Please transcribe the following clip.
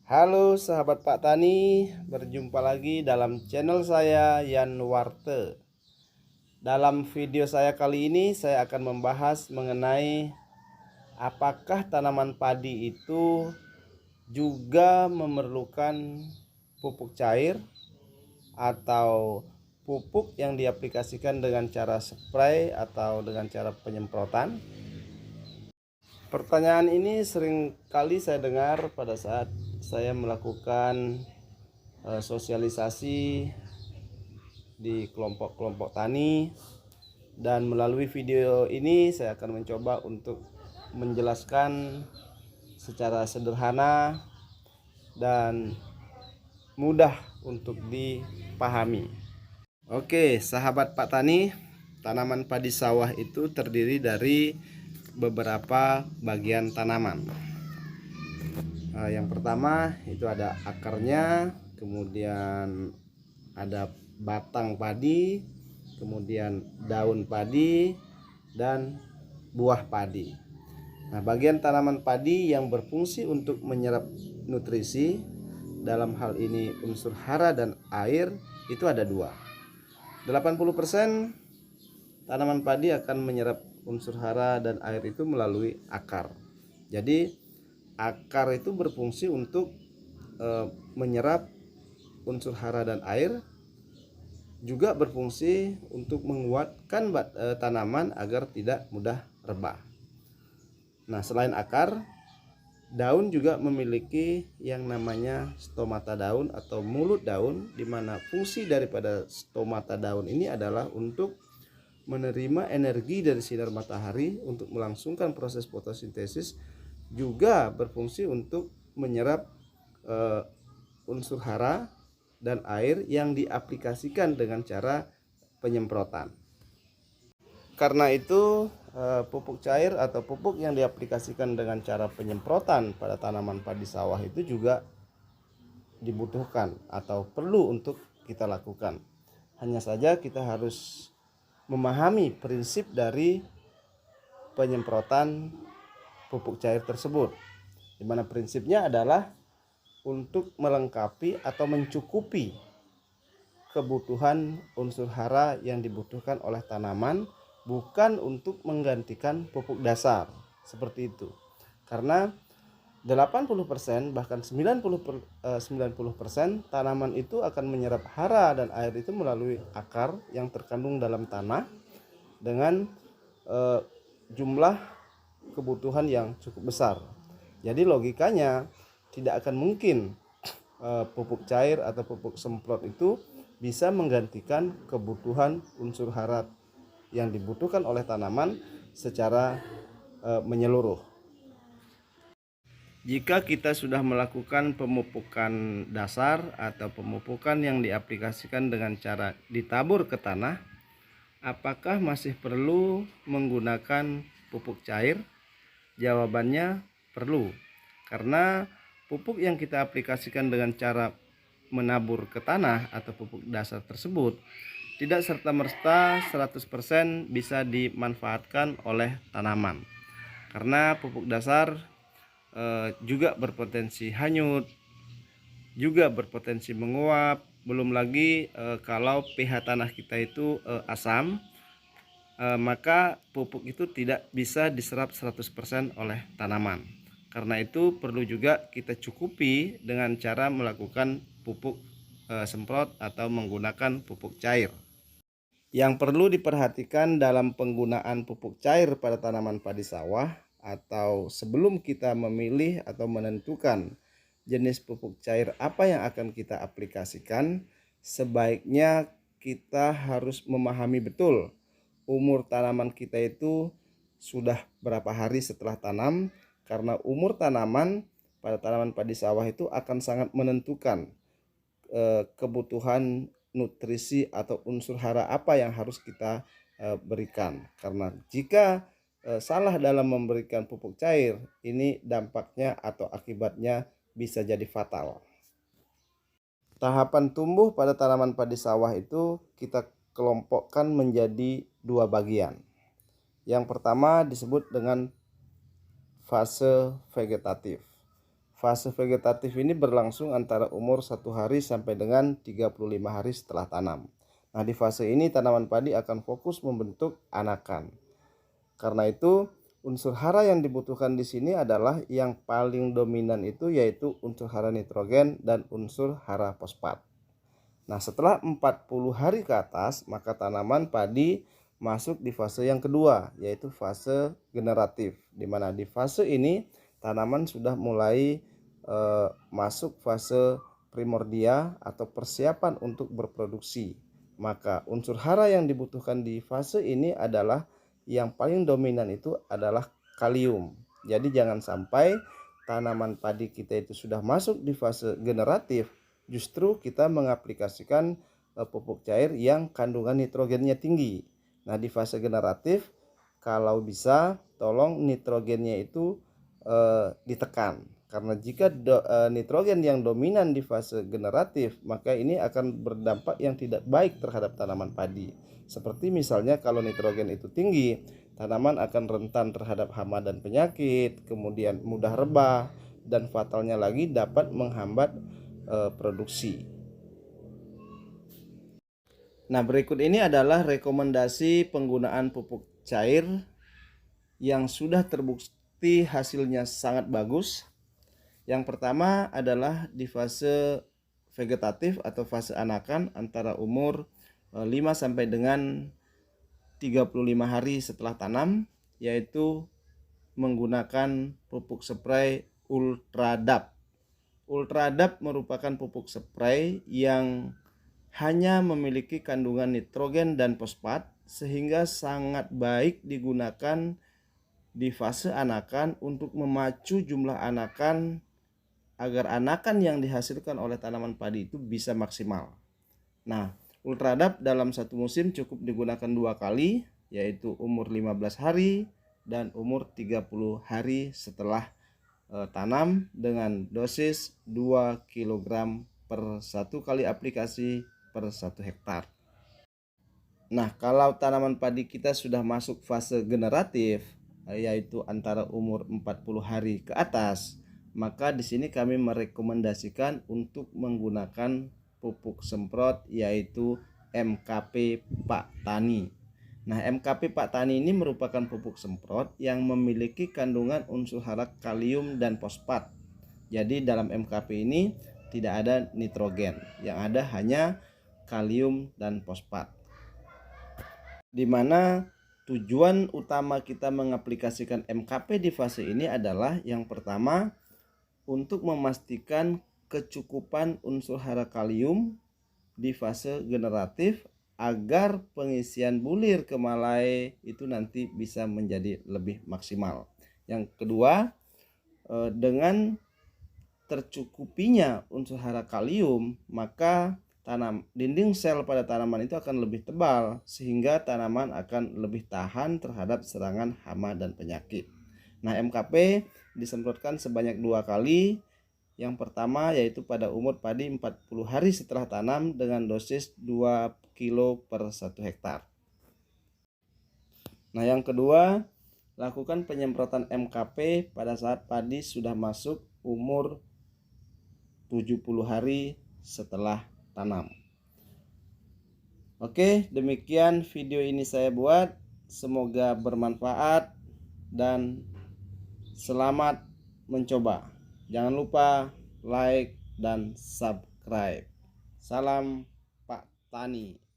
Halo sahabat Pak Tani, berjumpa lagi dalam channel saya Yan Warte. Dalam video saya kali ini saya akan membahas mengenai apakah tanaman padi itu juga memerlukan pupuk cair atau pupuk yang diaplikasikan dengan cara spray atau dengan cara penyemprotan. Pertanyaan ini sering kali saya dengar pada saat saya melakukan sosialisasi di kelompok-kelompok tani, dan melalui video ini saya akan mencoba untuk menjelaskan secara sederhana dan mudah untuk dipahami. Oke, sahabat Pak Tani, tanaman padi sawah itu terdiri dari beberapa bagian tanaman. Yang pertama itu ada akarnya, kemudian ada batang padi, kemudian daun padi, dan buah padi. Nah, bagian tanaman padi yang berfungsi untuk menyerap nutrisi, dalam hal ini unsur hara dan air, itu ada dua. 80% tanaman padi akan menyerap unsur hara dan air itu melalui akar. Jadi akar itu berfungsi untuk menyerap unsur hara dan air, juga berfungsi untuk menguatkan tanaman agar tidak mudah rebah. Nah, selain akar, daun juga memiliki yang namanya stomata daun atau mulut daun, di mana fungsi daripada stomata daun ini adalah untuk menerima energi dari sinar matahari untuk melangsungkan proses fotosintesis, juga berfungsi untuk menyerap unsur hara dan air yang diaplikasikan dengan cara penyemprotan. Karena itu pupuk cair atau pupuk yang diaplikasikan dengan cara penyemprotan pada tanaman padi sawah itu juga dibutuhkan atau perlu untuk kita lakukan. Hanya saja kita harus memahami prinsip dari penyemprotan pupuk cair tersebut, di mana prinsipnya adalah untuk melengkapi atau mencukupi kebutuhan unsur hara yang dibutuhkan oleh tanaman, bukan untuk menggantikan pupuk dasar seperti itu. Karena 80% bahkan 90% tanaman itu akan menyerap hara dan air itu melalui akar yang terkandung dalam tanah dengan jumlah kebutuhan yang cukup besar. Jadi logikanya tidak akan mungkin pupuk cair atau pupuk semprot itu bisa menggantikan kebutuhan unsur hara yang dibutuhkan oleh tanaman secara menyeluruh. Jika kita sudah melakukan pemupukan dasar atau pemupukan yang diaplikasikan dengan cara ditabur ke tanah, apakah masih perlu menggunakan pupuk cair? Jawabannya perlu, karena pupuk yang kita aplikasikan dengan cara menabur ke tanah atau pupuk dasar tersebut tidak serta-merta 100% bisa dimanfaatkan oleh tanaman. Karena pupuk dasar juga berpotensi hanyut, juga berpotensi menguap, belum lagi kalau pH tanah kita itu asam, maka pupuk itu tidak bisa diserap 100% oleh tanaman. Karena itu perlu juga kita cukupi dengan cara melakukan pupuk semprot atau menggunakan pupuk cair. Yang perlu diperhatikan dalam penggunaan pupuk cair pada tanaman padi sawah, atau sebelum kita memilih atau menentukan jenis pupuk cair apa yang akan kita aplikasikan, sebaiknya kita harus memahami betul umur tanaman kita itu sudah berapa hari setelah tanam, karena umur tanaman pada tanaman padi sawah itu akan sangat menentukan kebutuhan nutrisi atau unsur hara apa yang harus kita berikan. Karena jika salah dalam memberikan pupuk cair, ini dampaknya atau akibatnya bisa jadi fatal. Tahapan tumbuh pada tanaman padi sawah itu kita kelompokkan menjadi dua bagian. Yang pertama disebut dengan fase vegetatif. Fase vegetatif ini berlangsung antara umur 1 hari sampai dengan 35 hari setelah tanam. Nah, di fase ini tanaman padi akan fokus membentuk anakan. Karena itu, unsur hara yang dibutuhkan di sini adalah yang paling dominan itu yaitu unsur hara nitrogen dan unsur hara fosfat. Nah, setelah 40 hari ke atas, maka tanaman padi masuk di fase yang kedua, yaitu fase generatif. Di mana di fase ini tanaman sudah mulai masuk fase primordia atau persiapan untuk berproduksi. Maka unsur hara yang dibutuhkan di fase ini adalah yang paling dominan itu adalah kalium. Jadi jangan sampai tanaman padi kita itu sudah masuk di fase generatif, justru kita mengaplikasikan pupuk cair yang kandungan nitrogennya tinggi. Nah, di fase generatif kalau bisa tolong nitrogennya itu ditekan. Karena jika nitrogen yang dominan di fase generatif, maka ini akan berdampak yang tidak baik terhadap tanaman padi. Seperti misalnya kalau nitrogen itu tinggi, tanaman akan rentan terhadap hama dan penyakit, kemudian mudah rebah, dan fatalnya lagi dapat menghambat produksi. Nah, berikut ini adalah rekomendasi penggunaan pupuk cair yang sudah terbukti hasilnya sangat bagus. Yang pertama adalah di fase vegetatif atau fase anakan antara umur 5 sampai dengan 35 hari setelah tanam, yaitu menggunakan pupuk spray Ultradap. Ultradap merupakan pupuk spray yang hanya memiliki kandungan nitrogen dan fosfat sehingga sangat baik digunakan di fase anakan untuk memacu jumlah anakan agar anakan yang dihasilkan oleh tanaman padi itu bisa maksimal. Nah, Ultradap dalam satu musim cukup digunakan 2 kali, yaitu umur 15 hari dan umur 30 hari setelah tanam dengan dosis 2 kg per 1 kali aplikasi per 1 hektar. Nah, kalau tanaman padi kita sudah masuk fase generatif, yaitu antara umur 40 hari ke atas, maka di sini kami merekomendasikan untuk menggunakan pupuk semprot yaitu MKP Pak Tani. Nah, MKP Pak Tani ini merupakan pupuk semprot yang memiliki kandungan unsur hara kalium dan fosfat. Jadi dalam MKP ini tidak ada nitrogen, yang ada hanya kalium dan fosfat. Di mana tujuan utama kita mengaplikasikan MKP di fase ini adalah yang pertama untuk memastikan kecukupan unsur hara kalium di fase generatif agar pengisian bulir ke malai itu nanti bisa menjadi lebih maksimal. Yang kedua, dengan tercukupinya unsur hara kalium, maka dinding sel pada tanaman itu akan lebih tebal sehingga tanaman akan lebih tahan terhadap serangan hama dan penyakit. Nah, MKP disemprotkan sebanyak 2 kali. Yang pertama yaitu pada umur padi 40 hari setelah tanam dengan dosis 2 kg per 1 hektar. Nah, yang kedua, lakukan penyemprotan MKP pada saat padi sudah masuk umur 70 hari setelah tanam. Oke, demikian video ini saya buat. Semoga bermanfaat dan selamat mencoba. Jangan lupa like dan subscribe. Salam Pak Tani.